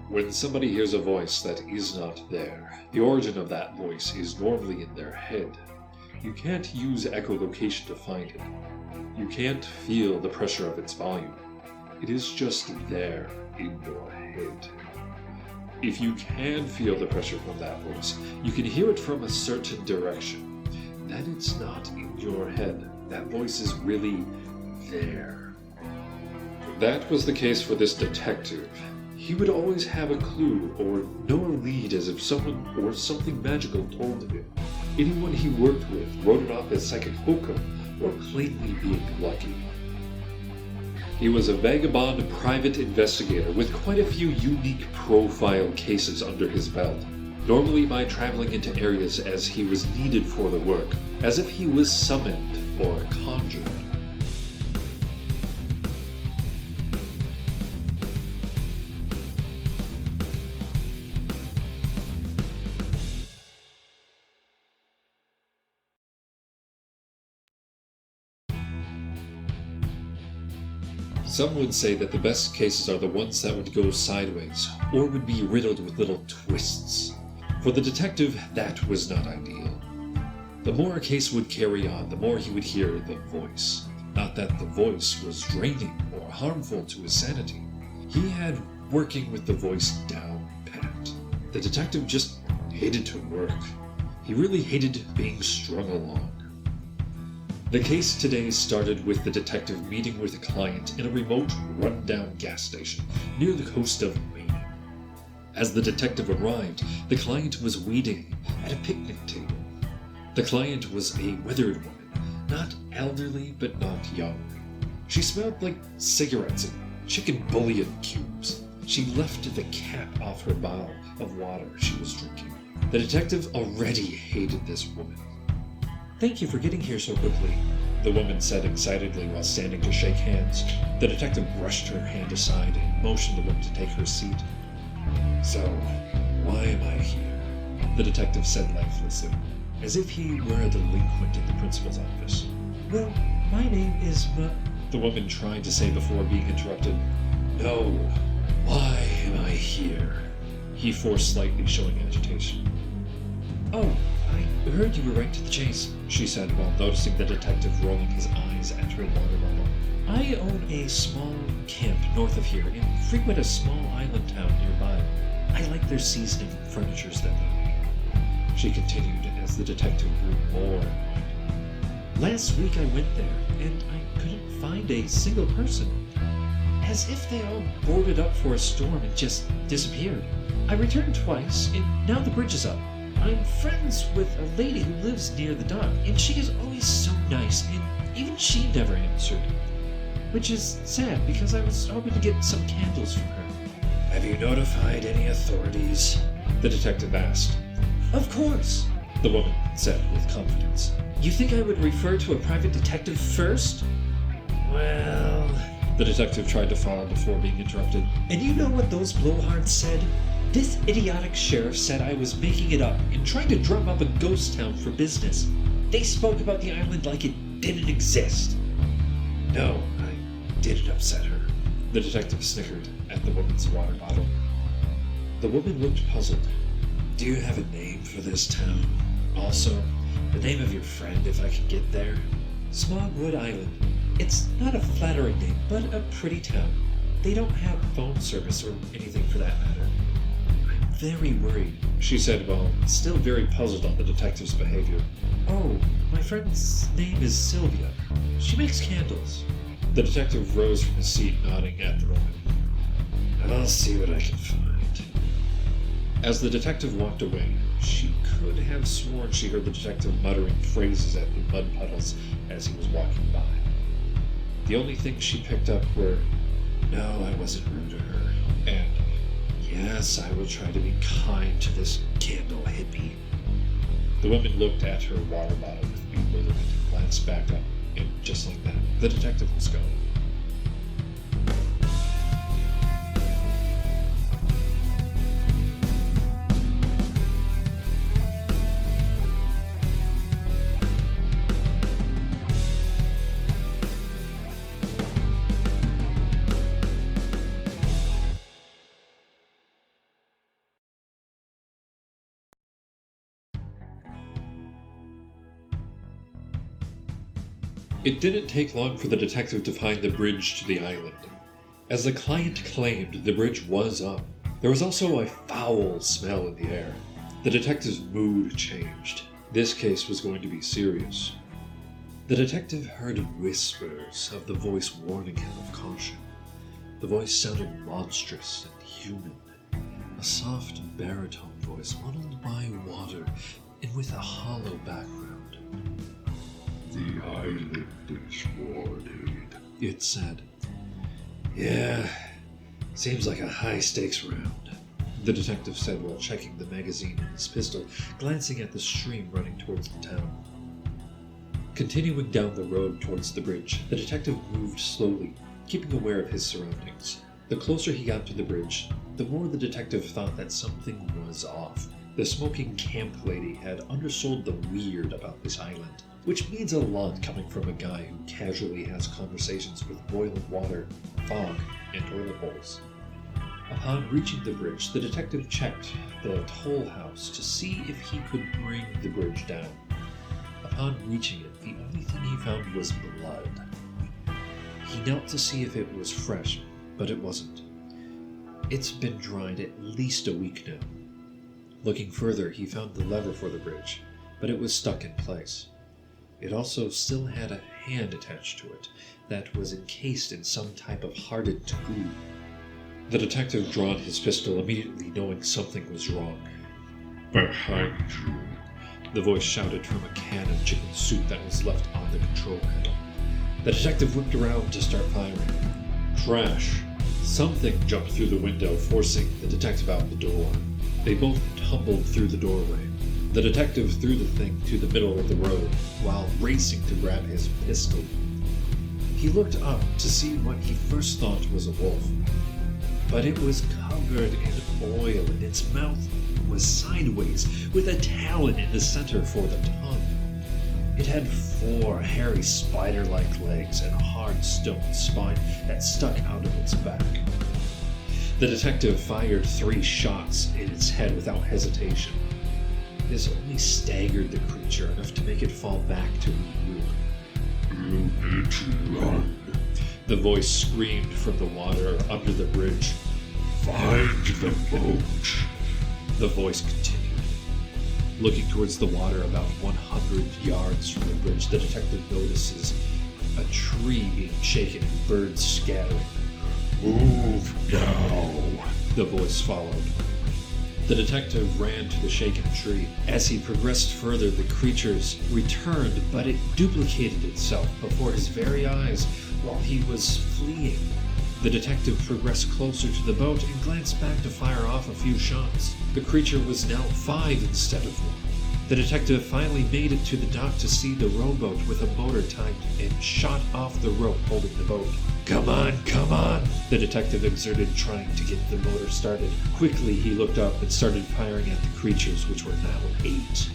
When somebody hears a voice that is not there, the origin of that voice is normally in their head. You can't use echolocation to find it. You can't feel the pressure of its volume. It is just there in your head. If you can feel the pressure from that voice, you can hear it from a certain direction. Then it's not in your head. That voice is really there. That was the case for this detective. He would always have a clue or know a lead as if someone or something magical told him. Anyone he worked with wrote it off as psychic hokum or plainly being lucky. He was a vagabond private investigator with quite a few unique profile cases under his belt, normally by traveling into areas as he was needed for the work, as if he was summoned or conjured. Some would say that the best cases are the ones that would go sideways, or would be riddled with little twists. For the detective, that was not ideal. The more a case would carry on, the more he would hear the voice. Not that the voice was draining or harmful to his sanity. He had working with the voice down pat. The detective just hated to work. He really hated being strung along. The case today started with the detective meeting with a client in a remote, run-down gas station near the coast of Maine. As the detective arrived, the client was waiting at a picnic table. The client was a withered woman, not elderly but not young. She smelled like cigarettes and chicken bouillon cubes. She left the cap off her bottle of water she was drinking. The detective already hated this woman. "Thank you for getting here so quickly," the woman said excitedly while standing to shake hands. The detective brushed her hand aside and motioned the woman to take her seat. "So, why am I here?" the detective said lifelessly, as if he were a delinquent in the principal's office. "Well, my name is the woman tried to say before being interrupted. "No, why am I here?" he forced, slightly showing agitation. "Oh, I heard you were right to the chase," she said while noticing the detective rolling his eyes at her water bottle. "I own a small camp north of here and frequent a small island town nearby. I like their seasoning and furnitures that they make," she continued as the detective grew more annoyed. "Last week I went there, and I couldn't find a single person. As if they all boarded up for a storm and just disappeared. I returned twice, and now the bridge is up. I'm friends with a lady who lives near the dock, and she is always so nice, and even she never answered. Which is sad, because I was hoping to get some candles from her." "Have you notified any authorities?" the detective asked. "Of course," the woman said with confidence. "You think I would refer to a private detective first?" "Well," the detective tried to follow before being interrupted. "And you know what those blowhards said? This idiotic sheriff said I was making it up and trying to drum up a ghost town for business. They spoke about the island like it didn't exist." "No, I didn't upset her," the detective snickered at the woman's water bottle. The woman looked puzzled. "Do you have a name for this town? Also, the name of your friend if I can get there?" "Smogwood Island. It's not a flattering name, but a pretty town. They don't have phone service or anything for that matter." "Very worried," she said while still very puzzled on the detective's behavior. "Oh, my friend's name is Sylvia. She makes candles." The detective rose from his seat, nodding at the woman. "I'll see what I can find." As the detective walked away, she could have sworn she heard the detective muttering phrases at the mud puddles as he was walking by. The only things she picked up were, "No, I wasn't rude to her," and "Yes, I will try to be kind to this candle hippie." The woman looked at her water bottle with bewilderment and glanced back up, and just like that, the detective was gone. It didn't take long for the detective to find the bridge to the island. As the client claimed, the bridge was up. There was also a foul smell in the air. The detective's mood changed. This case was going to be serious. The detective heard whispers of the voice warning him of caution. The voice sounded monstrous and human. A soft baritone voice muddled by water and with a hollow background. "The island is guarded," it said. "Yeah, seems like a high-stakes round," the detective said while checking the magazine in his pistol, glancing at the stream running towards the town. Continuing down the road towards the bridge, the detective moved slowly, keeping aware of his surroundings. The closer he got to the bridge, the more the detective thought that something was off. The smoking camp lady had undersold the weird about this island, which means a lot coming from a guy who casually has conversations with boiling water, fog, and toilet bowls. Upon reaching the bridge, the detective checked the toll house to see if he could bring the bridge down. Upon reaching it, the only thing he found was blood. He knelt to see if it was fresh, but it wasn't. It's been dried at least a week now. Looking further, he found the lever for the bridge, but it was stuck in place. It also still had a hand attached to it that was encased in some type of hardened glue. The detective drawn his pistol, immediately knowing something was wrong. "Behind you," the voice shouted from a can of chicken soup that was left on the control panel. The detective whipped around to start firing. Crash! Something jumped through the window, forcing the detective out the door. They both tumbled through the doorway. The detective threw the thing to the middle of the road, while racing to grab his pistol. He looked up to see what he first thought was a wolf. But it was covered in oil, and its mouth was sideways, with a talon in the center for the tongue. It had 4 hairy spider-like legs and a hard stone spine that stuck out of its back. The detective fired 3 shots in its head without hesitation. This only staggered the creature enough to make it fall back to regroup. "You need to run. The voice screamed from the water under the bridge. Find the boat." The voice continued. Looking towards the water about 100 yards from the bridge, the detective notices a tree being shaken and birds scattering. "Move now," the voice followed. The detective ran to the shaken tree. As he progressed further, the creatures returned, but it duplicated itself before his very eyes while he was fleeing. The detective progressed closer to the boat and glanced back to fire off a few shots. The creature was now 5 instead of 1. The detective finally made it to the dock to see the rowboat with a motor tied and shot off the rope holding the boat. "Come on, come on!" the detective exerted, trying to get the motor started. Quickly, he looked up and started firing at the creatures, which were now 8.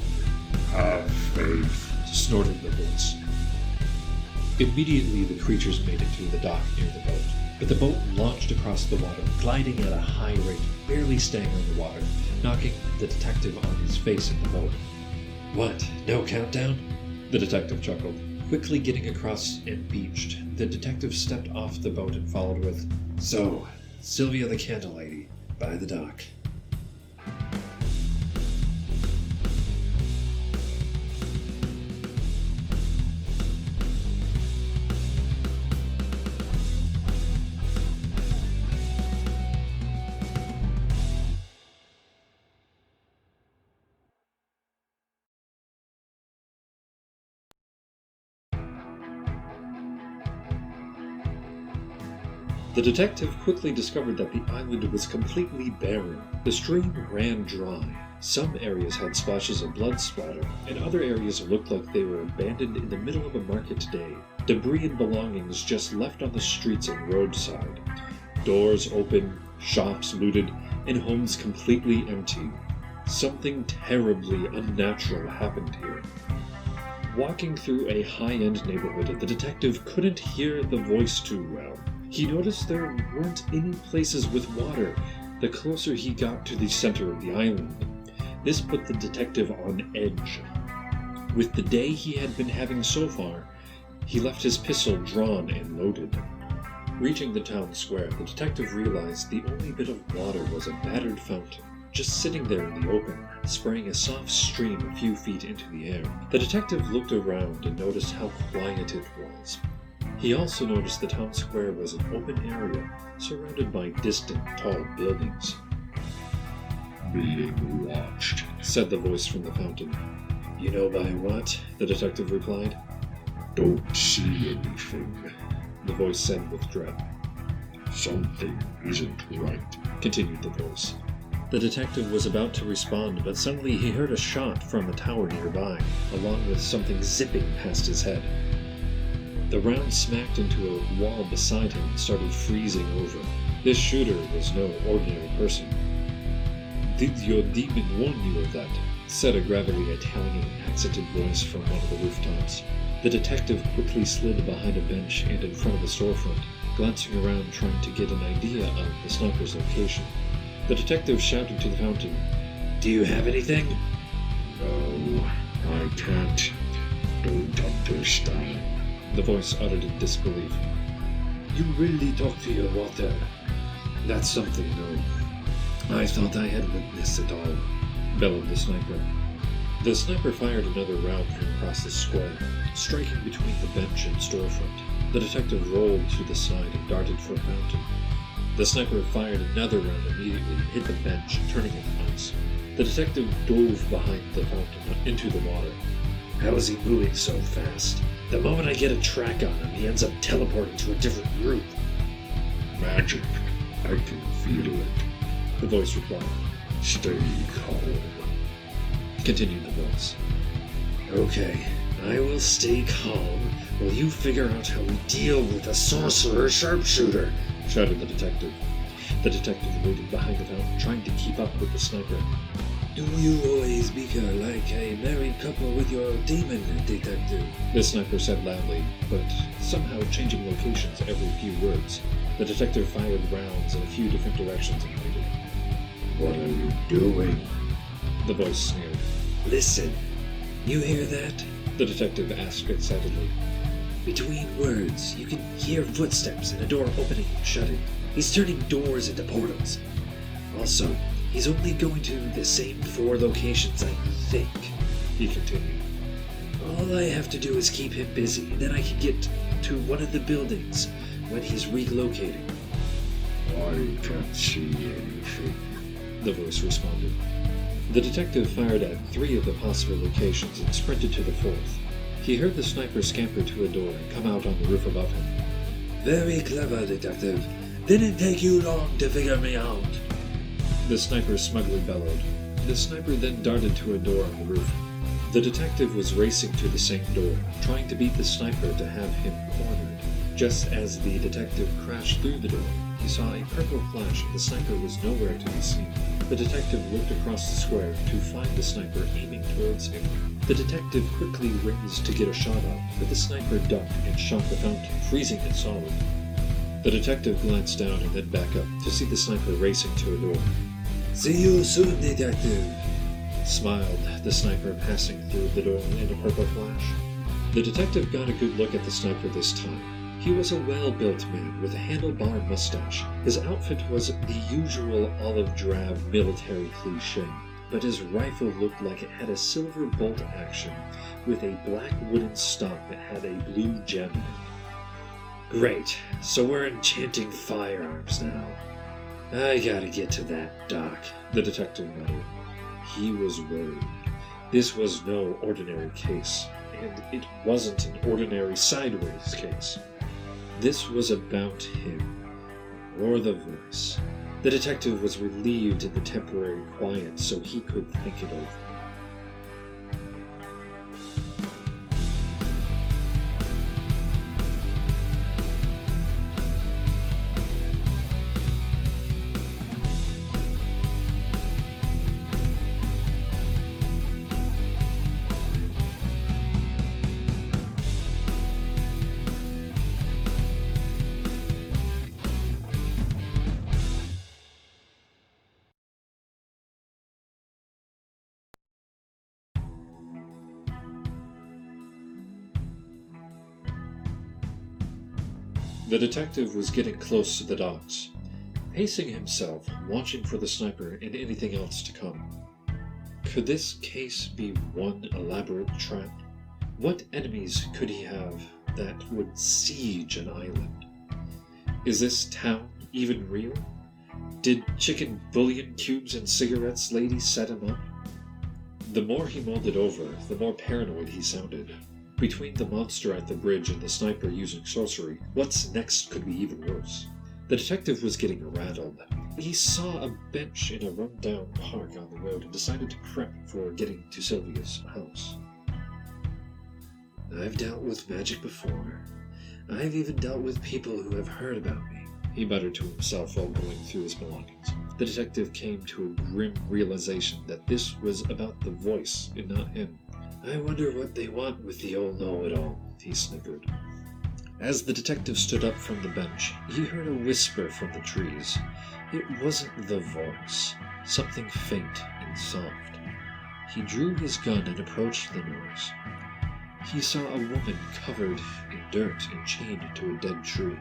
"Have faith," snorted the voice. Immediately, the creatures made it to the dock near the boat. But the boat launched across the water, gliding at a high rate, barely staying on the water, knocking the detective on his face in the boat. "What, no countdown?" the detective chuckled. Quickly getting across and beached, the detective stepped off the boat and followed with, "So, Sylvia the Candle Lady, by the dock." The detective quickly discovered that the island was completely barren. The stream ran dry. Some areas had splashes of blood splatter, and other areas looked like they were abandoned in the middle of a market day. Debris and belongings just left on the streets and roadside. Doors open, shops looted, and homes completely empty. Something terribly unnatural happened here. Walking through a high-end neighborhood, the detective couldn't hear the voice too well. He noticed there weren't any places with water the closer he got to the center of the island. This put the detective on edge. With the day he had been having so far, He left his pistol drawn and loaded. Reaching the town square, the detective realized the only bit of water was a battered fountain, just sitting there in the open, spraying a soft stream a few feet into the air. The detective looked around and noticed how quiet it was. He also noticed the town square was an open area, surrounded by distant, tall buildings. Being watched, said the voice from the fountain. You know by what? The detective replied. Don't see anything. The voice said with dread. Something isn't right, continued the voice. The detective was about to respond, but suddenly he heard a shot from a tower nearby, along with something zipping past his head. The round smacked into a wall beside him and started freezing over. This shooter was no ordinary person. Did your demon warn you of that? Said a gravelly Italian accented voice from one of the rooftops. The detective quickly slid behind a bench and in front of a storefront, glancing around trying to get an idea of the sniper's location. The detective shouted to the fountain, Do you have anything? No, I can't. Don't understand. The voice uttered in disbelief. You really talk to your water. That's something, no. I thought I had witnessed it all, bellowed the sniper. The sniper fired another round from across the square, striking between the bench and storefront. The detective rolled to the side and darted for a fountain. The sniper fired another round immediately and hit the bench, turning it once. The detective dove behind the fountain into the water. How is he moving so fast? The moment I get a track on him, he ends up teleporting to a different group. Magic. I can feel it. The voice replied. Stay calm, continued the voice. Okay, I will stay calm while you figure out how we deal with a sorcerer sharpshooter, shouted the detective. The detective waited behind the fountain, trying to keep up with the sniper. Do you always bicker like a married couple with your demon, detective? The sniper said loudly, but somehow changing locations every few words. The detective fired rounds in a few different directions and waited. What are you doing? The voice sneered. Listen, you hear that? The detective asked excitedly. Between words, you can hear footsteps and a door opening and shutting. He's turning doors into portals. Also, he's only going to the same 4 locations, I think, he continued. All I have to do is keep him busy, and then I can get to one of the buildings when he's relocating. I can't see anything, the voice responded. The detective fired at 3 of the possible locations and sprinted to the 4th. He heard the sniper scamper to a door and come out on the roof above him. Very clever, detective. Didn't take you long to figure me out. The sniper smugly bellowed. The sniper then darted to a door on the roof. The detective was racing to the same door, trying to beat the sniper to have him cornered. Just as the detective crashed through the door, he saw a purple flash and the sniper was nowhere to be seen. The detective looked across the square to find the sniper aiming towards him. The detective quickly raced to get a shot off, but the sniper ducked and shot the fountain, freezing it solid. The detective glanced down and then back up to see the sniper racing to a door. See you soon, detective, smiled the sniper, passing through the door in a purple flash. The detective got a good look at the sniper this time. He was a well-built man with a handlebar mustache. His outfit was the usual olive-drab military cliché, but his rifle looked like it had a silver bolt action with a black wooden stock that had a blue gem in it. Great, so we're enchanting firearms now. I gotta get to that dock, the detective muttered. He was worried. This was no ordinary case, and it wasn't an ordinary sideways case. This was about him, or the voice. The detective was relieved in the temporary quiet so he could think it over. The detective was getting close to the docks, pacing himself, watching for the sniper and anything else to come. Could this case be one elaborate trap? What enemies could he have that would siege an island? Is this town even real? Did chicken bouillon cubes and cigarettes lady set him up? The more he mulled it over, the more paranoid he sounded. Between the monster at the bridge and the sniper using sorcery, what's next could be even worse. The detective was getting rattled. He saw a bench in a run-down park on the road and decided to prep for getting to Sylvia's house. I've dealt with magic before. I've even dealt with people who have heard about me, he muttered to himself while going through his belongings. The detective came to a grim realization that this was about the voice and not him. I wonder what they want with the old know-it-all, he snickered. As the detective stood up from the bench, he heard a whisper from the trees. It wasn't the voice, something faint and soft. He drew his gun and approached the noise. He saw a woman covered in dirt and chained to a dead tree.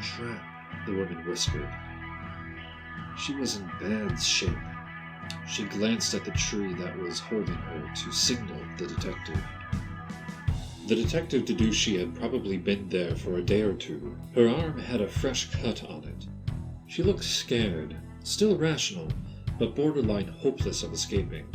Trap, the woman whispered. She was in bad shape. She glanced at the tree that was holding her to signal the detective. The detective deduced she had probably been there for a day or two. Her arm had a fresh cut on it. She looked scared, still rational, but borderline hopeless of escaping.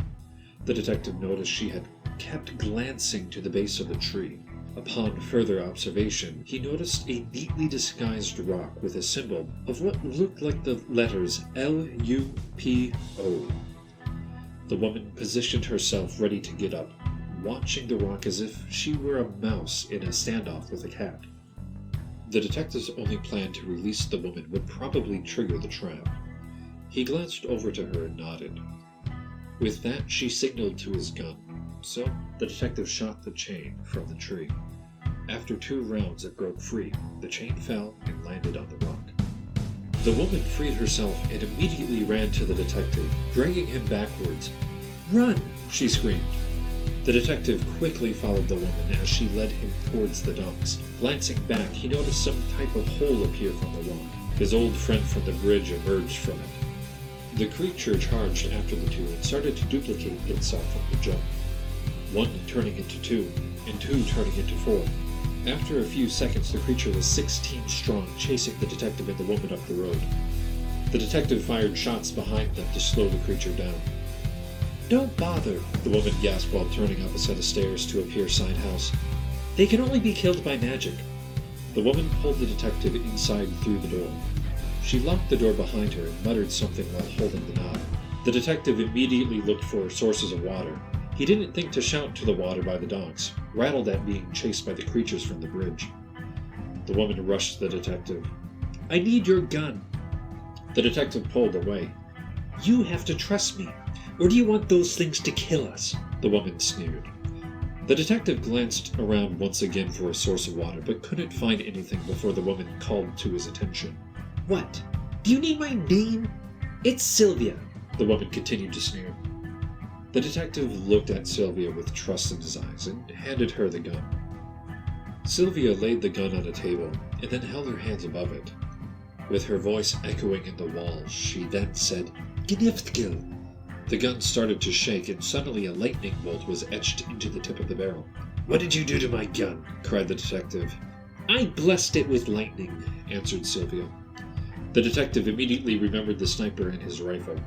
The detective noticed she had kept glancing to the base of the tree. Upon further observation, he noticed a neatly disguised rock with a symbol of what looked like the letters L-U-P-O. The woman positioned herself ready to get up, watching the rock as if she were a mouse in a standoff with a cat. The detective's only plan to release the woman would probably trigger the trap. He glanced over to her and nodded. With that, she signaled to his gun, so the detective shot the chain from the tree. After 2 rounds, it broke free. The chain fell and landed on the rock. The woman freed herself and immediately ran to the detective, dragging him backwards. "Run!" she screamed. The detective quickly followed the woman as she led him towards the docks. Glancing back, he noticed some type of hole appear from the rock. His old friend from the bridge emerged from it. The creature charged after the two and started to duplicate itself from the jump. 1 turning into 2, and 2 turning into 4. After a few seconds, the creature was 16 strong, chasing the detective and the woman up the road. The detective fired shots behind them to slow the creature down. "Don't bother," the woman gasped while turning up a set of stairs to a pierside house. "They can only be killed by magic." The woman pulled the detective inside through the door. She locked the door behind her and muttered something while holding the knob. The detective immediately looked for sources of water. He didn't think to shout to the water by the docks, rattled at being chased by the creatures from the bridge. The woman rushed the detective. "I need your gun." The detective pulled away. "You have to trust me, or do you want those things to kill us?" the woman sneered. The detective glanced around once again for a source of water, but couldn't find anything before the woman called to his attention. "What? Do you need my name? It's Sylvia," the woman continued to sneer. The detective looked at Sylvia with trust in his eyes and handed her the gun. Sylvia laid the gun on a table and then held her hands above it. With her voice echoing in the walls, she then said, "Gniftkil." The gun started to shake and suddenly a lightning bolt was etched into the tip of the barrel. "What did you do to my gun?" cried the detective. "I blessed it with lightning," answered Sylvia. The detective immediately remembered the sniper and his rifle.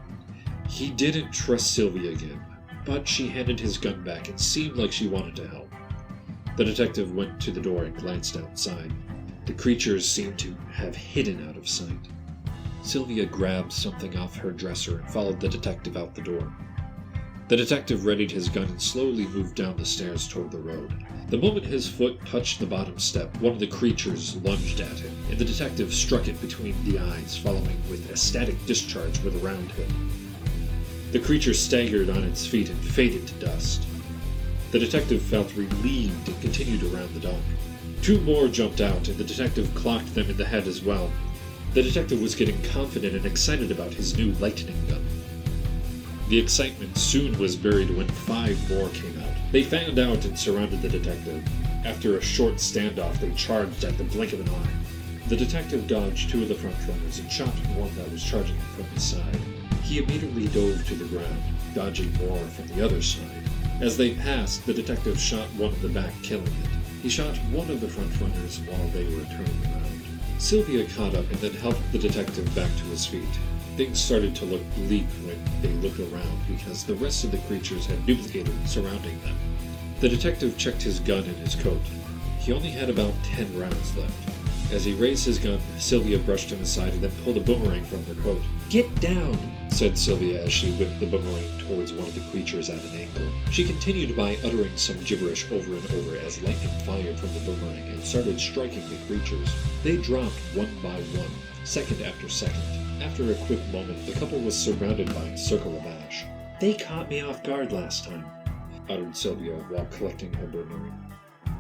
He didn't trust Sylvia again, but she handed his gun back and seemed like she wanted to help. The detective went to the door and glanced outside. The creatures seemed to have hidden out of sight. Sylvia grabbed something off her dresser and followed the detective out the door. The detective readied his gun and slowly moved down the stairs toward the road. The moment his foot touched the bottom step, one of the creatures lunged at him, and the detective struck it between the eyes, following with a static discharge with a round hit. The creature staggered on its feet and faded to dust. The detective felt relieved and continued around the dock. 2 more jumped out, and the detective clocked them in the head as well. The detective was getting confident and excited about his new lightning gun. The excitement soon was buried when 5 more came out. They fanned out and surrounded the detective. After a short standoff, they charged at the blink of an eye. The detective dodged two of the front runners and shot one that was charging him from his side. He immediately dove to the ground, dodging more from the other side. As they passed, the detective shot one in the back, killing it. He shot one of the front runners while they were turning around. Sylvia caught up and then helped the detective back to his feet. Things started to look bleak when they looked around because the rest of the creatures had duplicated surrounding them. The detective checked his gun in his coat. He only had about 10 rounds left. As he raised his gun, Sylvia brushed him aside and then pulled a boomerang from her coat. "Get down," said Sylvia as she whipped the boomerang towards one of the creatures at an angle. She continued by uttering some gibberish over and over as lightning fired from the boomerang and started striking the creatures. They dropped one by one, second after second. After a quick moment, the couple was surrounded by a circle of ash. "They caught me off guard last time," uttered Sylvia while collecting her boomerang.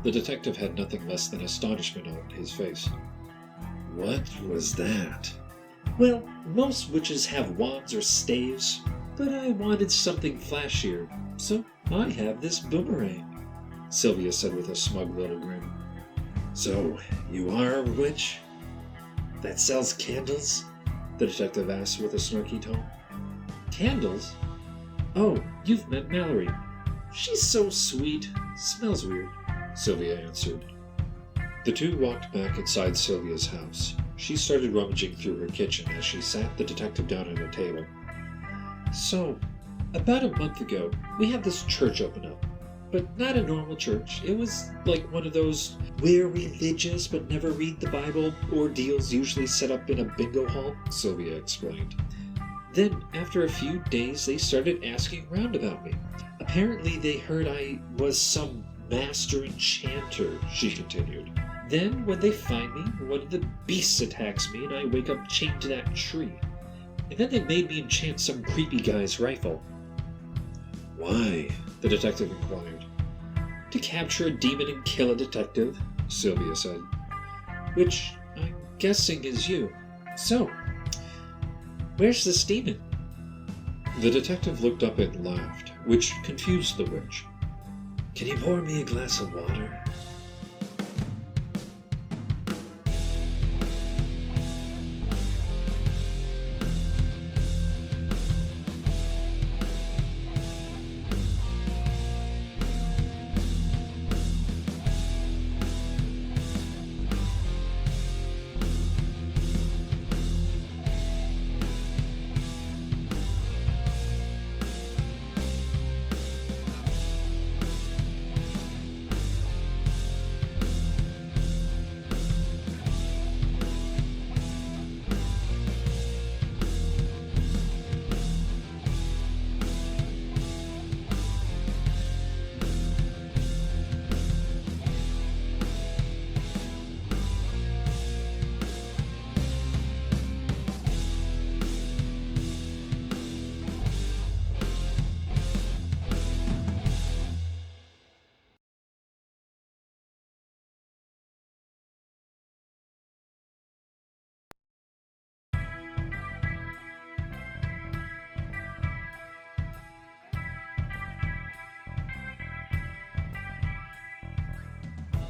The detective had nothing less than astonishment on his face. "What was that?" "Well, most witches have wands or staves, but I wanted something flashier, so I have this boomerang," Sylvia said with a smug little grin. "So, you are a witch? That sells candles?" the detective asked with a snarky tone. "Candles? Oh, you've met Mallory. She's so sweet. Smells weird," Sylvia answered. The two walked back inside Sylvia's house. She started rummaging through her kitchen as she sat the detective down at a table. "So, about a month ago, we had this church open up. But not a normal church. It was like one of those we're religious but never read the Bible ordeals usually set up in a bingo hall," Sylvia explained. "Then, after a few days, they started asking around about me. Apparently they heard I was some master enchanter," she continued. "Then, when they find me, one of the beasts attacks me and I wake up chained to that tree. And then they made me enchant some creepy guy's rifle." "Why?" the detective inquired. "To capture a demon and kill a detective," Sylvia said. "Which I'm guessing is you. So, where's this demon?" The detective looked up and laughed, which confused the witch. "Can you pour me a glass of water?"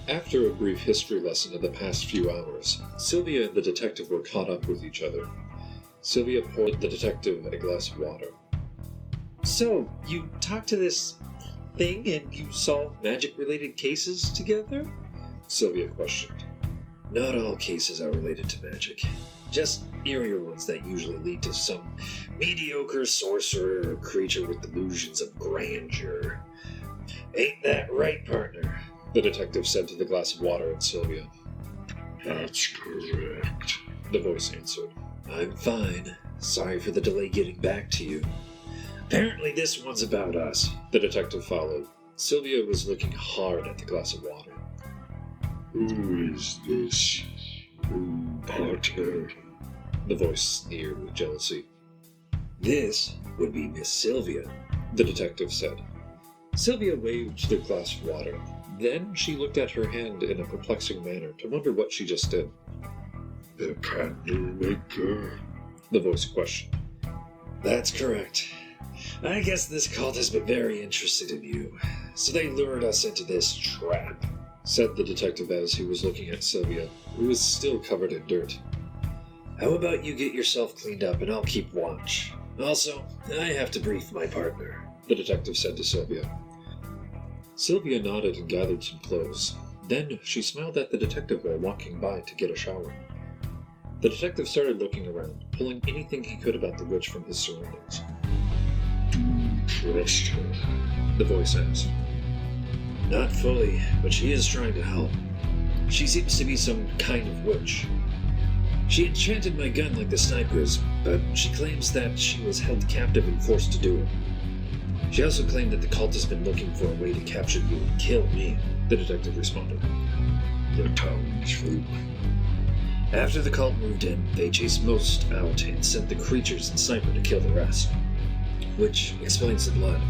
After a brief history lesson of the past few hours, Sylvia and the detective were caught up with each other. Sylvia poured the detective a glass of water. "So, you talked to this thing and you solved magic-related cases together?" Sylvia questioned. "Not all cases are related to magic. Just eerier ones that usually lead to some mediocre sorcerer or creature with delusions of grandeur. Ain't that right, partner?" the detective said to the glass of water and Sylvia. That's correct, the voice answered. "I'm fine. Sorry for the delay getting back to you. Apparently this one's about us," the detective followed. Sylvia was looking hard at the glass of water. Who is this partner? The voice sneered with jealousy. "This would be Miss Sylvia," the detective said. Sylvia waved the glass of water. Then she looked at her hand in a perplexing manner to wonder what she just did. The candle maker? The voice questioned. "That's correct. I guess this cult has been very interested in you, so they lured us into this trap," said the detective as he was looking at Sylvia, who was still covered in dirt. How about you get yourself cleaned up and I'll keep watch? Also, I have to brief my partner, the detective said to Sylvia. Sylvia nodded and gathered some clothes. Then she smiled at the detective while walking by to get a shower. The detective started looking around, pulling anything he could about the witch from his surroundings. Do you trust her? The voice asked. Not fully, but she is trying to help. She seems to be some kind of witch. She enchanted my gun like the sniper's, but she claims that she was held captive and forced to do it. She also claimed that the cult has been looking for a way to capture you and kill me, the detective responded. The townsfolk. After the cult moved in, they chased most out and sent the creatures and sniper to kill the rest. Which explains the blood.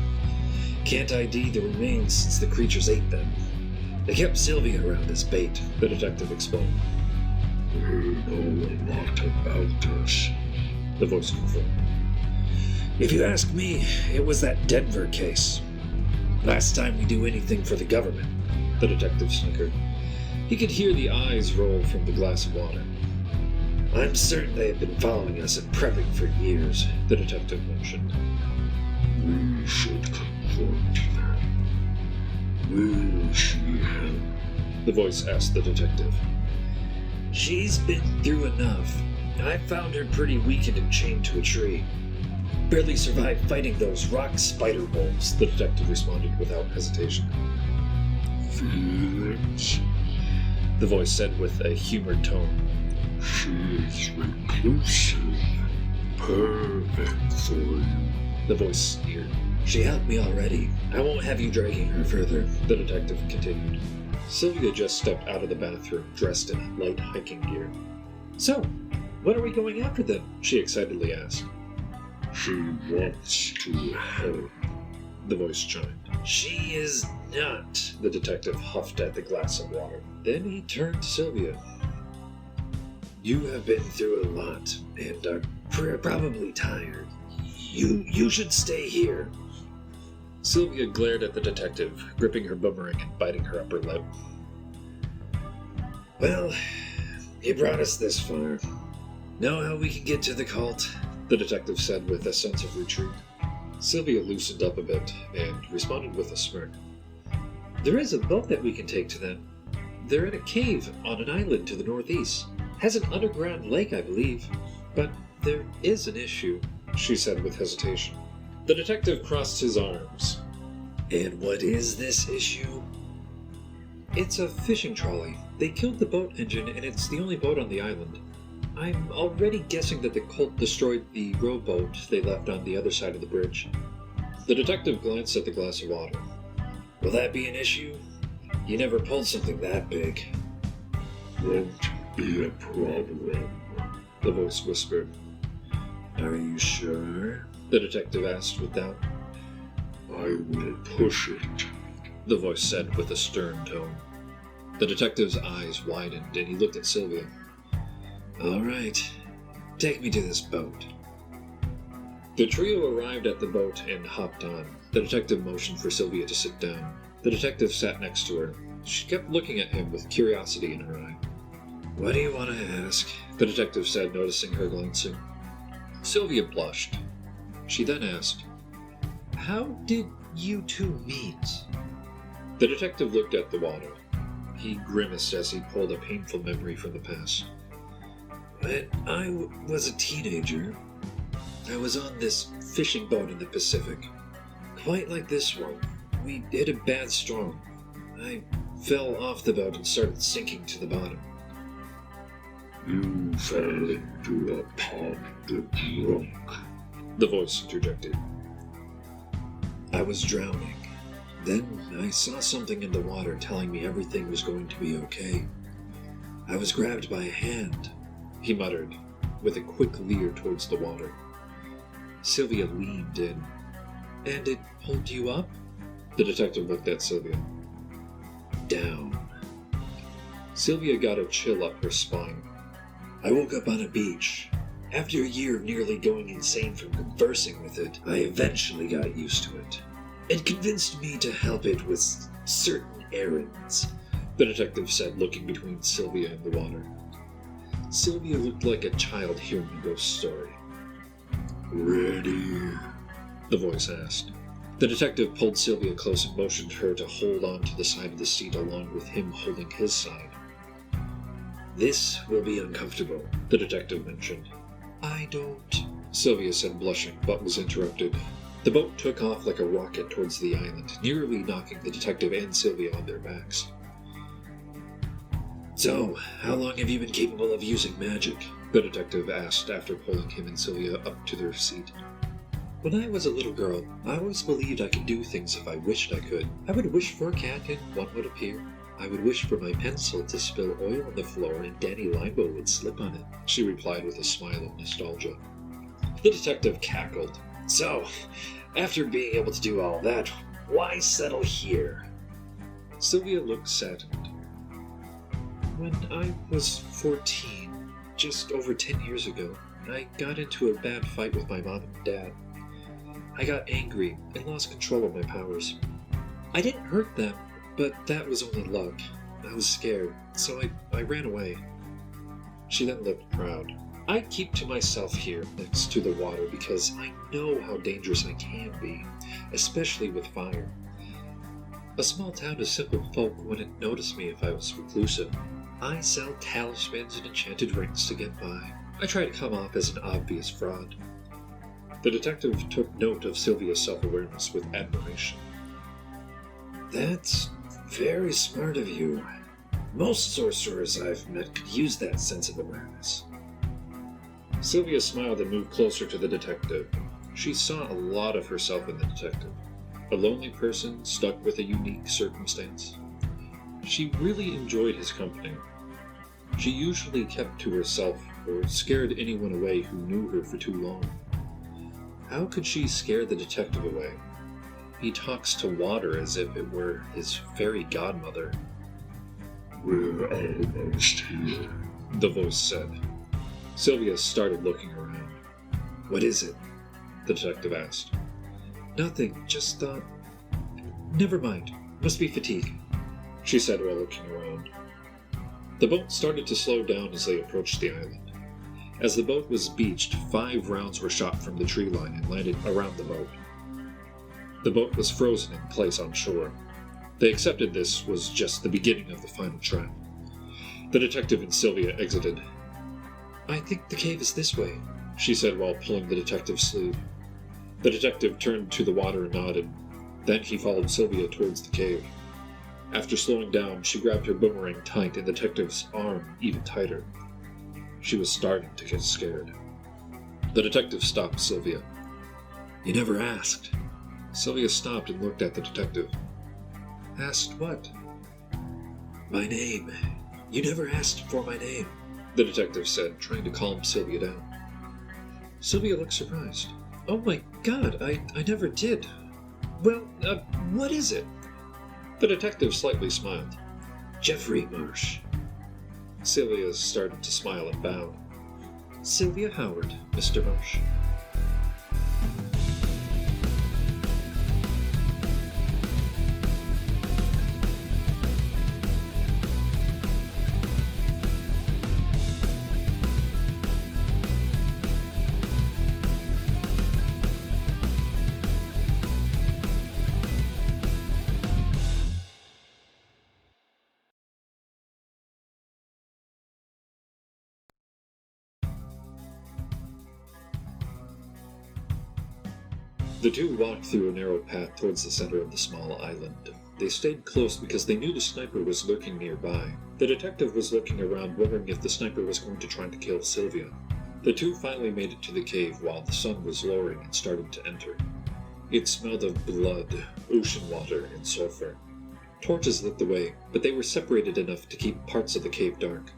Can't ID the remains since the creatures ate them. They kept Sylvia around as bait, the detective explained. We know a lot about this, the voice confirmed. If you ask me, it was that Denver case. Last time we do anything for the government, the detective snickered. He could hear the eyes roll from the glass of water. I'm certain they have been following us and prepping for years, the detective mentioned. we should confront them. Will she help? The voice asked the detective. She's been through enough. I found her pretty weakened and chained to a tree. Barely survived fighting those rock spider wolves, the detective responded without hesitation. Feelings? The voice said with a humored tone. She is reclusive. Perfect for you. The voice sneered. She helped me already. I won't have you dragging her further, the detective continued. Sylvia just stepped out of the bathroom, dressed in light hiking gear. So, when are we going after them? She excitedly asked. She wants to help. The voice chimed. She is not, the detective huffed at the glass of water. Then he turned to Sylvia. You have been through a lot, and are probably tired. You should stay here. Sylvia glared at the detective, gripping her boomerang and biting her upper lip. Well, you brought us this far. Know how we can get to the cult? The detective said with a sense of retreat. Sylvia loosened up a bit and responded with a smirk. There is a boat that we can take to them. They're in a cave on an island to the northeast. Has an underground lake, I believe. But there is an issue, she said with hesitation. The detective crossed his arms. And what is this issue? It's a fishing trolley. They killed the boat engine, and it's the only boat on the island. I'm already guessing that the cult destroyed the rowboat they left on the other side of the bridge. The detective glanced at the glass of water. Will that be an issue? You never pulled something that big. Won't be a problem. The voice whispered. Are you sure? The detective asked with doubt. I will push it. The voice said with a stern tone. The detective's eyes widened and he looked at Sylvia. All right, take me to this boat. The trio arrived at the boat and hopped on. The detective motioned for Sylvia to sit down. The detective sat next to her. She kept looking at him with curiosity in her eye. What do you want to ask? The detective said, noticing her glancing. Sylvia blushed. She then asked, How did you two meet? The detective looked at the water. He grimaced as he pulled a painful memory from the past. When I was a teenager, I was on this fishing boat in the Pacific. Quite like this one. We hit a bad storm. I fell off the boat and started sinking to the bottom. You fell into a pond drunk. The voice interjected. I was drowning. Then I saw something in the water telling me everything was going to be okay. I was grabbed by a hand, he muttered, with a quick leer towards the water. Sylvia leaned in. And it pulled you up? The detective looked at Sylvia. Down. Sylvia got a chill up her spine. I woke up on a beach. After a year of nearly going insane from conversing with it, I eventually got used to it. It convinced me to help it with certain errands. the detective said, looking between Sylvia and the water. Sylvia looked like a child hearing a ghost story. Ready? The voice asked. The detective pulled Sylvia close and motioned her to hold on to the side of the seat along with him holding his side. This will be uncomfortable, the detective mentioned. I don't, Sylvia said, blushing, but was interrupted. The boat took off like a rocket towards the island, nearly knocking the detective and Sylvia on their backs. So, how long have you been capable of using magic? The detective asked after pulling him and Sylvia up to their seat. When I was a little girl, I always believed I could do things if I wished I could. I would wish for a cat and one would appear. I would wish for my pencil to spill oil on the floor and Danny Limbo would slip on it, she replied with a smile of nostalgia. The detective cackled. So, after being able to do all that, why settle here? Sylvia looked saddened. When I was 14, just over 10 years ago, I got into a bad fight with my mom and dad. I got angry and lost control of my powers. I didn't hurt them, but that was only luck. I was scared, so I ran away. She then looked proud. I keep to myself here next to the water because I know how dangerous I can be, especially with fire. A small town of simple folk wouldn't notice me if I was reclusive. I sell talismans and enchanted rings to get by. I try to come off as an obvious fraud. The detective took note of Sylvia's self-awareness with admiration. That's very smart of you. Most sorcerers I've met could use that sense of awareness. Sylvia smiled and moved closer to the detective. She saw a lot of herself in the detective. A lonely person stuck with a unique circumstance. She really enjoyed his company. She usually kept to herself or scared anyone away who knew her for too long. How could she scare the detective away? He talks to water as if it were his fairy godmother. We're almost here, the voice said. Sylvia started looking around. What is it? The detective asked. Nothing, just never mind. Must be fatigue, she said while looking around. The boat started to slow down as they approached the island. As the boat was beached, 5 rounds were shot from the tree line and landed around the boat. The boat was frozen in place on shore. They accepted this was just the beginning of the final trap. The detective and Sylvia exited. I think the cave is this way, she said while pulling the detective's sleeve. The detective turned to the water and nodded. Then he followed Sylvia towards the cave. After slowing down, she grabbed her boomerang tight and the detective's arm even tighter. She was starting to get scared. The detective stopped Sylvia. You never asked. Sylvia stopped and looked at the detective. Asked what? My name. You never asked for my name, the detective said, trying to calm Sylvia down. Sylvia looked surprised. Oh my God, I never did. Well, what is it? The detective slightly smiled. Jeffrey Marsh. Sylvia started to smile and bowed. Sylvia Howard, Mr. Marsh. The two walked through a narrow path towards the center of the small island. They stayed close because they knew the sniper was lurking nearby. The detective was looking around, wondering if the sniper was going to try to kill Sylvia. The two finally made it to the cave while the sun was lowering and started to enter. It smelled of blood, ocean water, and sulfur. Torches lit the way, but they were separated enough to keep parts of the cave dark.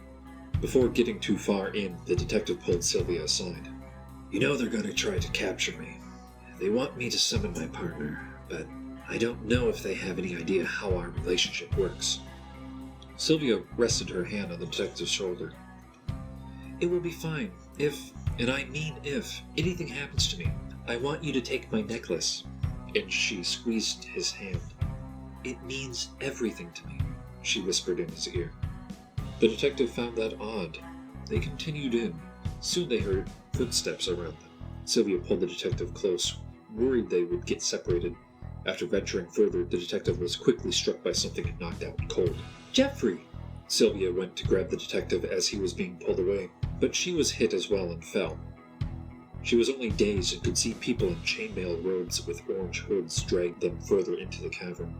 Before getting too far in, the detective pulled Sylvia aside. You know they're going to try to capture me. They want me to summon my partner, but I don't know if they have any idea how our relationship works. Sylvia rested her hand on the detective's shoulder. It will be fine if, and I mean if, anything happens to me. I want you to take my necklace. And she squeezed his hand. It means everything to me. she whispered in his ear. The detective found that odd. They continued in. Soon they heard footsteps around them. Sylvia pulled the detective close, worried they would get separated. After venturing further, the detective was quickly struck by something and knocked out cold. "Jeffrey!" Sylvia went to grab the detective as he was being pulled away, but she was hit as well and fell. She was only dazed and could see people in chainmail robes with orange hoods drag them further into the cavern.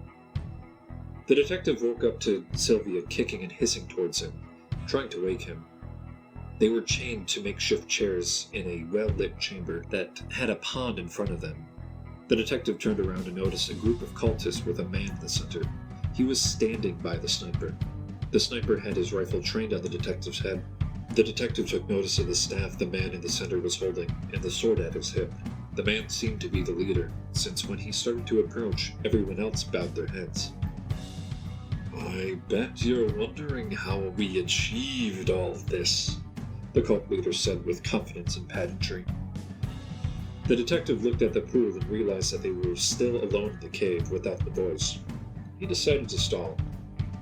The detective woke up to Sylvia kicking and hissing towards him, trying to wake him. They were chained to makeshift chairs in a well-lit chamber that had a pond in front of them. The detective turned around and noticed a group of cultists with a man in the center. He was standing by the sniper. The sniper had his rifle trained on the detective's head. The detective took notice of the staff the man in the center was holding, and the sword at his hip. The man seemed to be the leader, since when he started to approach, everyone else bowed their heads. "I bet you're wondering how we achieved all this," the cult leader said with confidence and pedantry. The detective looked at the pool and realized that they were still alone in the cave without the boys. He decided to stall.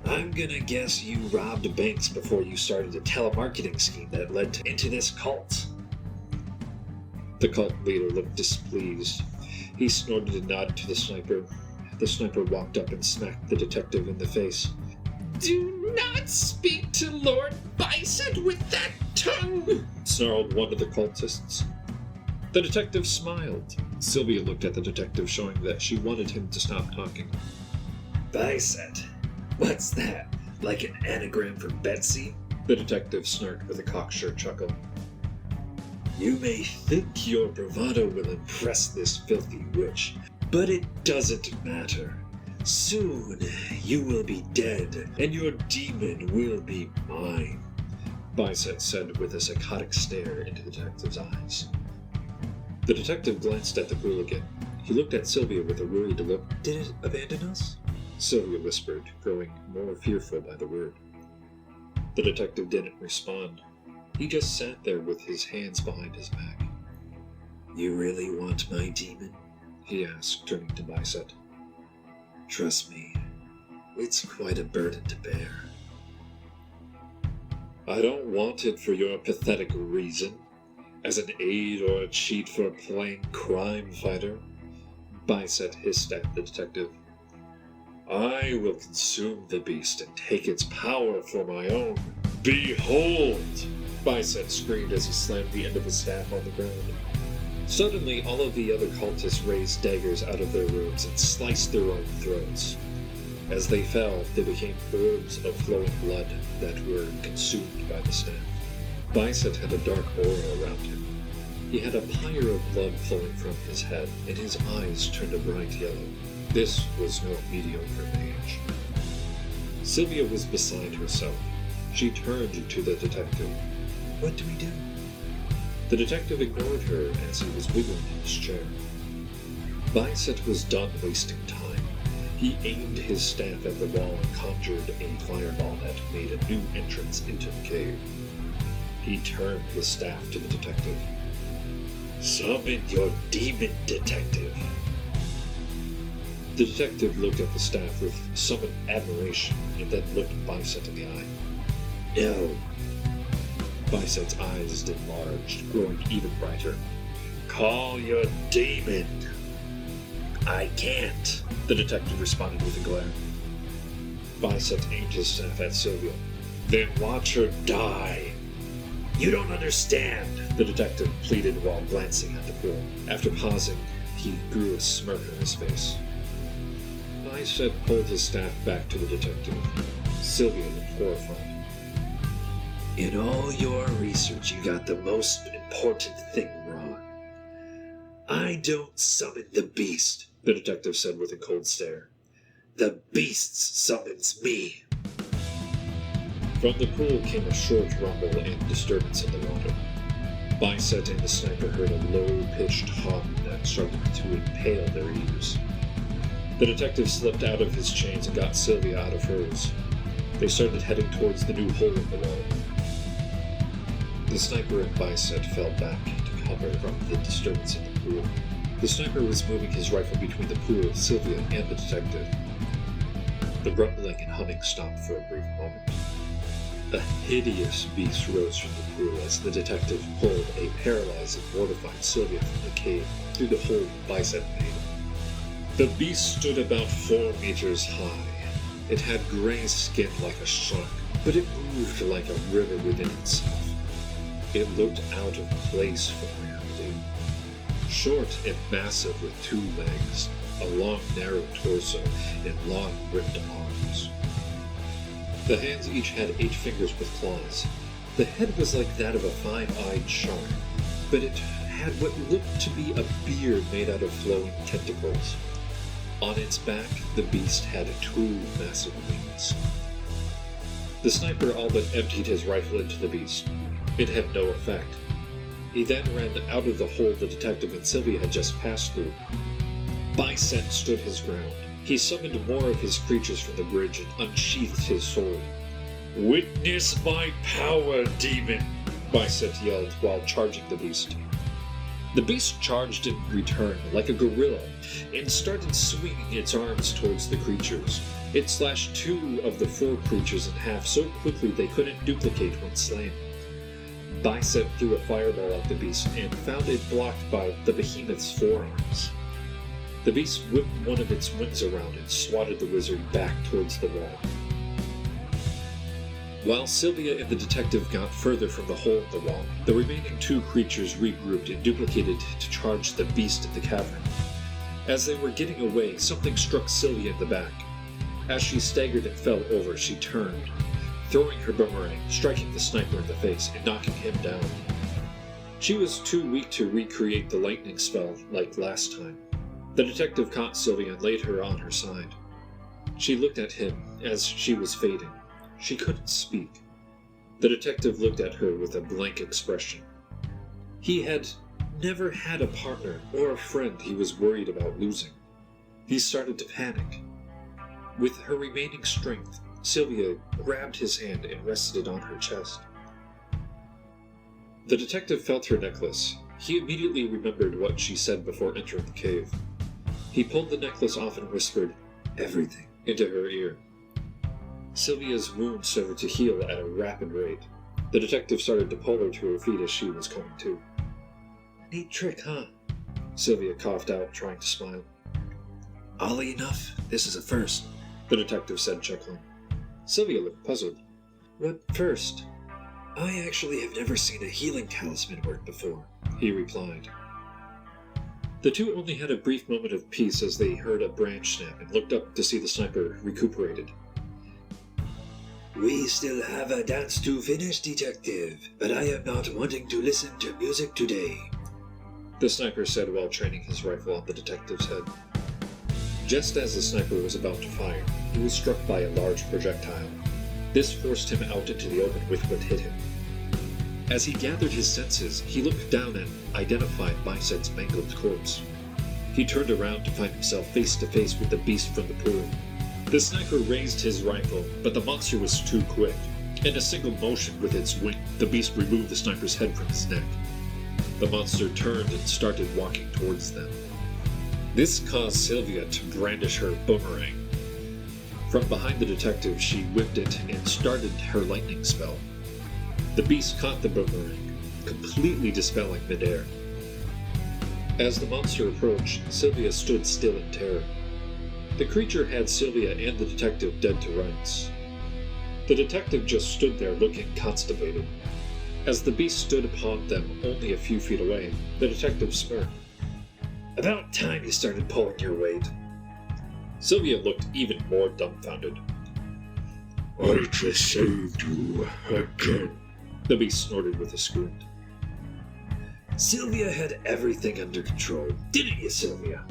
"I'm gonna guess you robbed banks before you started a telemarketing scheme that led into this cult." The cult leader looked displeased. He snorted and nodded to the sniper. The sniper walked up and smacked the detective in the face. "Do not speak to Lord Bicep with that tongue!" snarled one of the cultists. The detective smiled. Sylvia looked at the detective, showing that she wanted him to stop talking. "Bicep? What's that? Like an anagram for Betsy?" The detective snarked with a cocksure chuckle. "You may think your bravado will impress this filthy witch, but it doesn't matter. Soon you will be dead, and your demon will be mine," Bicep said with a psychotic stare into the detective's eyes. The detective glanced at the pool again. He looked at Sylvia with a worried look. "Did it abandon us?" Sylvia whispered, growing more fearful by the word. The detective didn't respond. He just sat there with his hands behind his back. "You really want my demon?" he asked, turning to Bicep. "Trust me, it's quite a burden to bear." "I don't want it for your pathetic reason, as an aid or a cheat for a plain crime fighter," Bicep hissed at the detective. "I will consume the beast and take its power for my own. Behold!" Bicep screamed as he slammed the end of his staff on the ground. Suddenly, all of the other cultists raised daggers out of their robes and sliced their own throats. As they fell, they became orbs of flowing blood that were consumed by the staff. Bicep had a dark aura around him. He had a pyre of blood flowing from his head, and his eyes turned a bright yellow. This was no mediocre mage. Sylvia was beside herself. She turned to the detective. "What do we do?" The detective ignored her as he was wiggling in his chair. Bicep was done wasting time. He aimed his staff at the wall and conjured a fireball that made a new entrance into the cave. He turned his staff to the detective. "Summon your demon, detective." The detective looked at the staff with some admiration and then looked Bicep in the eye. "No." Bicep's eyes enlarged, growing even brighter. "Call your demon." "I can't," the detective responded with a glare. Bicep aimed his staff at Sylvia. "Then watch her die." "You don't understand," the detective pleaded while glancing at the pool. After pausing, he grew a smirk on his face. Bicep pulled his staff back to the detective. Sylvia looked horrified. "In all your research, you got the most important thing wrong. I don't summon the beast," the detective said with a cold stare. "The beast summons me." From the pool came a short rumble and disturbance in the water. Bicep and the sniper heard a low-pitched hum that started to impale their ears. The detective slipped out of his chains and got Sylvia out of hers. They started heading towards the new hole in the wall. The sniper and Bicep fell back to cover from the disturbance in the pool. The sniper was moving his rifle between the pool, Sylvia, and the detective. The rumbling and humming stopped for a brief moment. A hideous beast rose from the pool as the detective pulled a paralyzed and mortified Sylvia from the cave through the hole Bicep made. The beast stood about 4 meters high. It had gray skin like a shark, but it moved like a river within itself. It looked out of place for reality. Short and massive with 2 legs, a long narrow torso, and long ripped arms. The hands each had 8 fingers with claws. The head was like that of a fine-eyed shark, but it had what looked to be a beard made out of flowing tentacles. On its back, the beast had 2 massive wings. The sniper all but emptied his rifle into the beast. It had no effect. He then ran out of the hole the detective and Sylvia had just passed through. Bicep stood his ground. He summoned more of his creatures from the bridge and unsheathed his sword. "Witness my power, demon!" Bicep yelled while charging the beast. The beast charged in return like a gorilla and started swinging its arms towards the creatures. It slashed 2 of the 4 creatures in half so quickly they couldn't duplicate when slain. Bicep threw a fireball at the beast and found it blocked by the behemoth's forearms. The beast whipped one of its wings around and swatted the wizard back towards the wall. While Sylvia and the detective got further from the hole in the wall, the remaining 2 creatures regrouped and duplicated to charge the beast in the cavern. As they were getting away, something struck Sylvia in the back. As she staggered and fell over, she turned, throwing her boomerang, striking the sniper in the face and knocking him down. She was too weak to recreate the lightning spell like last time. The detective caught Sylvia and laid her on her side. She looked at him as she was fading. She couldn't speak. The detective looked at her with a blank expression. He had never had a partner or a friend he was worried about losing. He started to panic. With her remaining strength, Sylvia grabbed his hand and rested it on her chest. The detective felt her necklace. He immediately remembered what she said before entering the cave. He pulled the necklace off and whispered, "Everything," into her ear. Sylvia's wound started to heal at a rapid rate. The detective started to pull her to her feet as she was coming to. "Neat trick, huh?" Sylvia coughed out, trying to smile. "Oddly enough, this is a first," the detective said, chuckling. Sylvia looked puzzled. "What first?" "I actually have never seen a healing talisman work before," he replied. The 2 only had a brief moment of peace as they heard a branch snap and looked up to see the sniper recuperated. "We still have a dance to finish, detective, but I am not wanting to listen to music today," the sniper said while training his rifle on the detective's head. Just as the sniper was about to fire, he was struck by a large projectile. This forced him out into the open with what hit him. As he gathered his senses, he looked down and identified Bicep's mangled corpse. He turned around to find himself face to face with the beast from the pool. The sniper raised his rifle, but the monster was too quick. In a single motion with its wing, the beast removed the sniper's head from his neck. The monster turned and started walking towards them. This caused Sylvia to brandish her boomerang. From behind the detective, she whipped it and started her lightning spell. The beast caught the boomerang, completely dispelling midair. As the monster approached, Sylvia stood still in terror. The creature had Sylvia and the detective dead to rights. The detective just stood there looking constipated. As the beast stood upon them only a few feet away, the detective smirked. "About time you started pulling your weight." Sylvia looked even more dumbfounded. "I just saved you again," the beast snorted with a squint. "Sylvia had everything under control, didn't you, Sylvia?"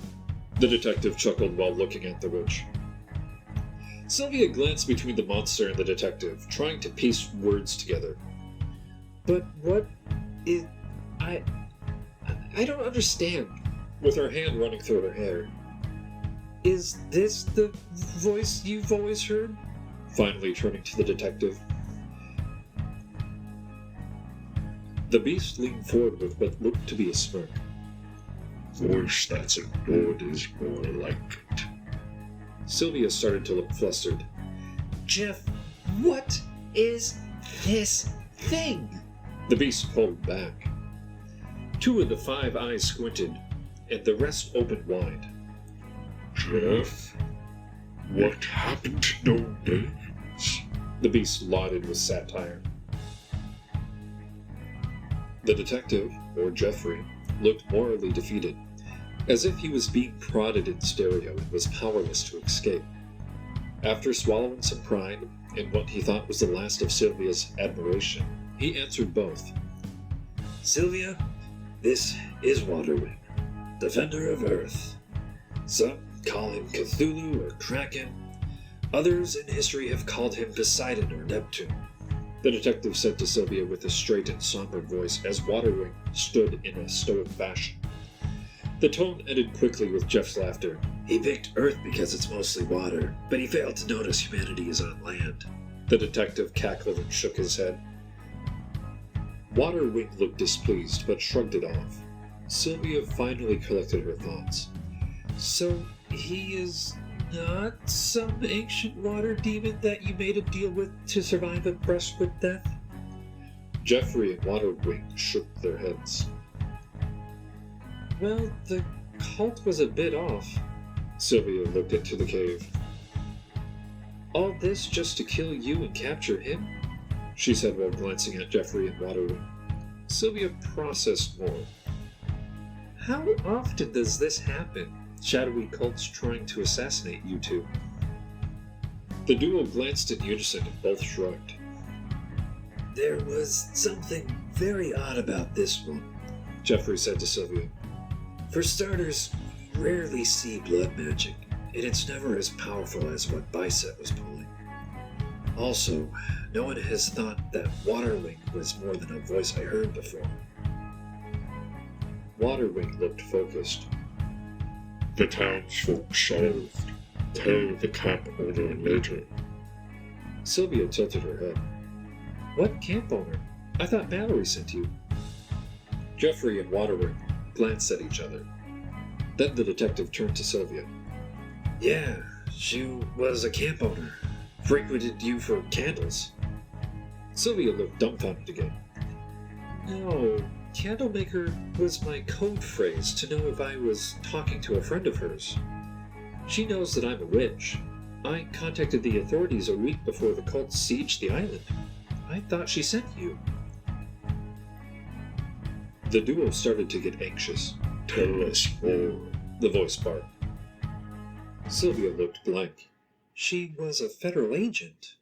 The detective chuckled while looking at the witch. Sylvia glanced between the monster and the detective, trying to piece words together. "But what is... I don't understand," with her hand running through her hair. "Is this the voice you've always heard?" Finally turning to the detective. The beast leaned forward with what looked to be a smirk. "Voice that's ignored is more like it." Sylvia started to look flustered. Jeff, what is this thing? The beast pulled back. 2 of the 5 eyes squinted, and the rest opened wide. Jeff? What happened to no names? The beast lauded with satire. The detective, or Jeffrey, looked morally defeated, as if he was being prodded in stereo and was powerless to escape. After swallowing some pride and what he thought was the last of Sylvia's admiration, he answered both. Sylvia, this is Waterwing, defender of Earth. Some call him Cthulhu or Kraken. Others in history have called him Poseidon or Neptune. The detective said to Sylvia with a straight and somber voice as Waterwing stood in a stoic fashion. The tone ended quickly with Jeff's laughter. He picked Earth because it's mostly water, but he failed to notice humanity is on land. The detective cackled and shook his head. Waterwing looked displeased, but shrugged it off. Sylvia finally collected her thoughts. So, he is not some ancient water demon that you made a deal with to survive a brush with death? Jeffrey and Waterwing shook their heads. Well, the cult was a bit off. Sylvia looked into the cave. All this just to kill you and capture him? She said while glancing at Jeffrey and Waterwing. Sylvia processed more. How often does this happen? Shadowy cults trying to assassinate you two? The duo glanced in unison and both shrugged. There was something very odd about this one, Jeffrey said to Sylvia. For starters, we rarely see blood magic, and it's never as powerful as what Bicep was pulling. Also, no one has thought that Waterwing was more than a voice I heard before. Waterwing looked focused. The townsfolk solved. Tell the camp owner later. Sylvia tilted her head. What camp owner? I thought Mallory sent you. Jeffrey and Waterwing glanced at each other. Then the detective turned to Sylvia. Yeah, she was a camp owner. Frequented you for candles. Sylvia looked dumbfounded again. No, Candlemaker was my code phrase to know if I was talking to a friend of hers. She knows that I'm a witch. I contacted the authorities a week before the cult sieged the island. I thought she sent you. The duo started to get anxious. Tell us more, the voice barked. Sylvia looked blank. She was a federal agent.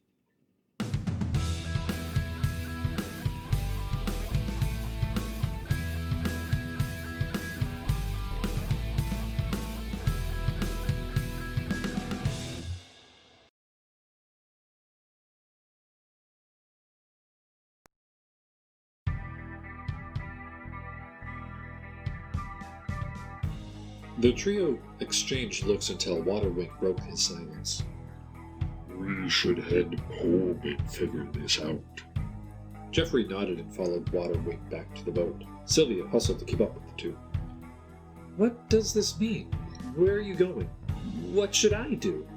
The trio exchanged looks until Waterwing broke his silence. We should head home and figure this out. Jeffrey nodded and followed Waterwing back to the boat. Sylvia hustled to keep up with the two. What does this mean? Where are you going? What should I do?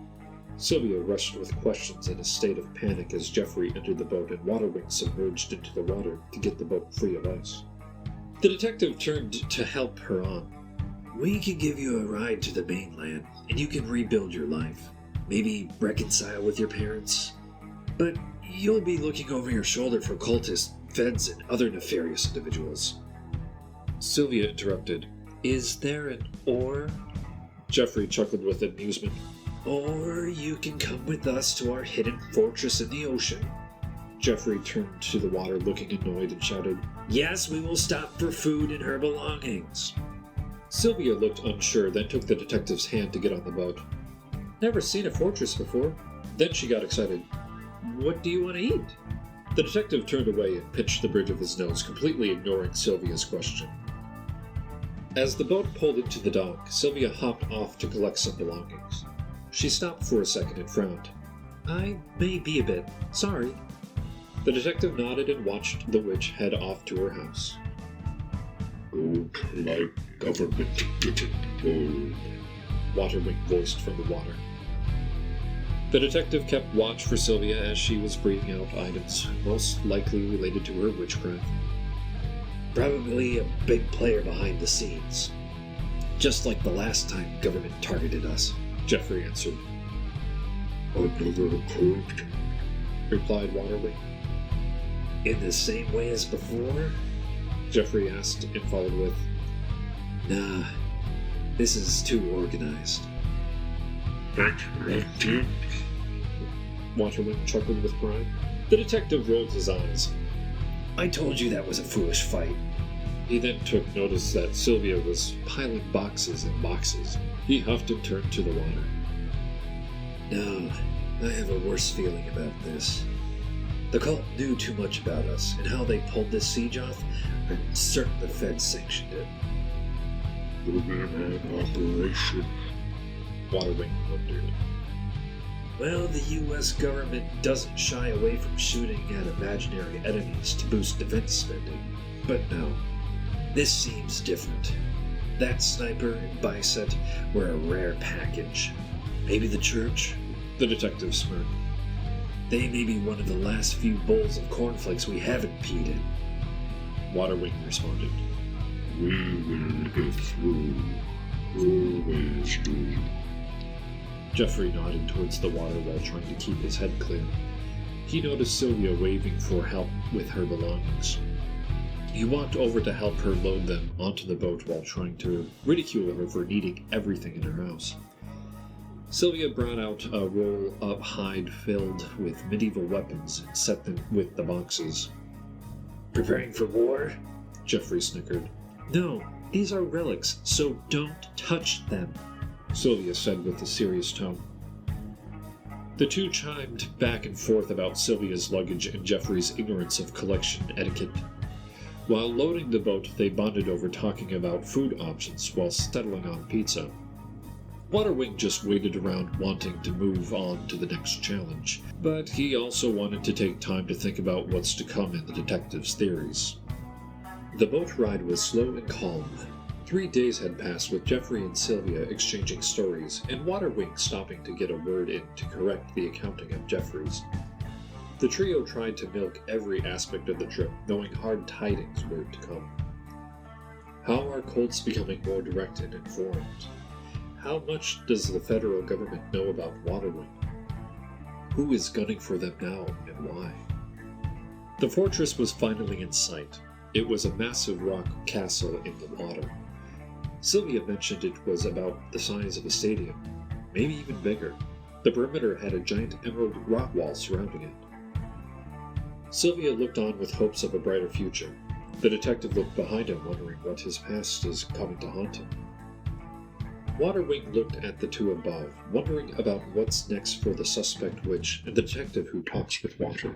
Sylvia rushed with questions in a state of panic as Jeffrey entered the boat and Waterwing submerged into the water to get the boat free of ice. The detective turned to help her on. We can give you a ride to the mainland, and you can rebuild your life. Maybe reconcile with your parents. But you'll be looking over your shoulder for cultists, feds, and other nefarious individuals. Sylvia interrupted. Is there an or? Jeffrey chuckled with amusement. Or you can come with us to our hidden fortress in the ocean. Jeffrey turned to the water looking annoyed and shouted, Yes, we will stop for food and her belongings. Sylvia looked unsure, then took the detective's hand to get on the boat. Never seen a fortress before. Then she got excited. What do you want to eat? The detective turned away and pinched the bridge of his nose, completely ignoring Sylvia's question. As the boat pulled into the dock, Sylvia hopped off to collect some belongings. She stopped for a second and frowned. I may be a bit sorry. The detective nodded and watched the witch head off to her house. Don't like government getting involved, Waterwing voiced from the water. The detective kept watch for Sylvia as she was breathing out items, most likely related to her witchcraft. Probably a big player behind the scenes. Just like the last time government targeted us, Jeffrey answered. Another cult? Replied Waterwing. In the same way as before? Jeffrey asked and followed with, Nah, this is too organized. Atlantic? Waterwing chuckled with pride. The detective rolled his eyes. I told you that was a foolish fight. He then took notice that Sylvia was piling boxes and boxes. He huffed and turned to the water. No, I have a worse feeling about this. The cult knew too much about us, and how they pulled this siege off, I'm certain the Feds sanctioned it. The Manhunt operation? Waterwing wondered. Well, the U.S. government doesn't shy away from shooting at imaginary enemies to boost defense spending. But no, this seems different. That sniper and Bicep were a rare package. Maybe the church? The detective smirked. They may be one of the last few bowls of cornflakes we haven't peed in. Waterwing responded. We will get through. Always do. Jeffrey nodded towards the water while trying to keep his head clear. He noticed Sylvia waving for help with her belongings. He walked over to help her load them onto the boat while trying to ridicule her for needing everything in her house. Sylvia brought out a roll-up hide filled with medieval weapons and set them with the boxes. Preparing for war? Jeffrey snickered. No, these are relics, so don't touch them, Sylvia said with a serious tone. The two chimed back and forth about Sylvia's luggage and Jeffrey's ignorance of collection etiquette. While loading the boat, they bonded over talking about food options while settling on pizza. Waterwing just waited around wanting to move on to the next challenge, but he also wanted to take time to think about what's to come in the detective's theories. The boat ride was slow and calm. 3 days had passed with Jeffrey and Sylvia exchanging stories, and Waterwing stopping to get a word in to correct the accounting of Jeffrey's. The trio tried to milk every aspect of the trip, knowing hard tidings were to come. How are cults becoming more direct and informed? How much does the federal government know about Waterwing? Who is gunning for them now, and why? The fortress was finally in sight. It was a massive rock castle in the water. Sylvia mentioned it was about the size of a stadium, maybe even bigger. The perimeter had a giant emerald rock wall surrounding it. Sylvia looked on with hopes of a brighter future. The detective looked behind him, wondering what his past is coming to haunt him. Waterwing looked at the two above, wondering about what's next for the suspect witch and the detective who talks with water.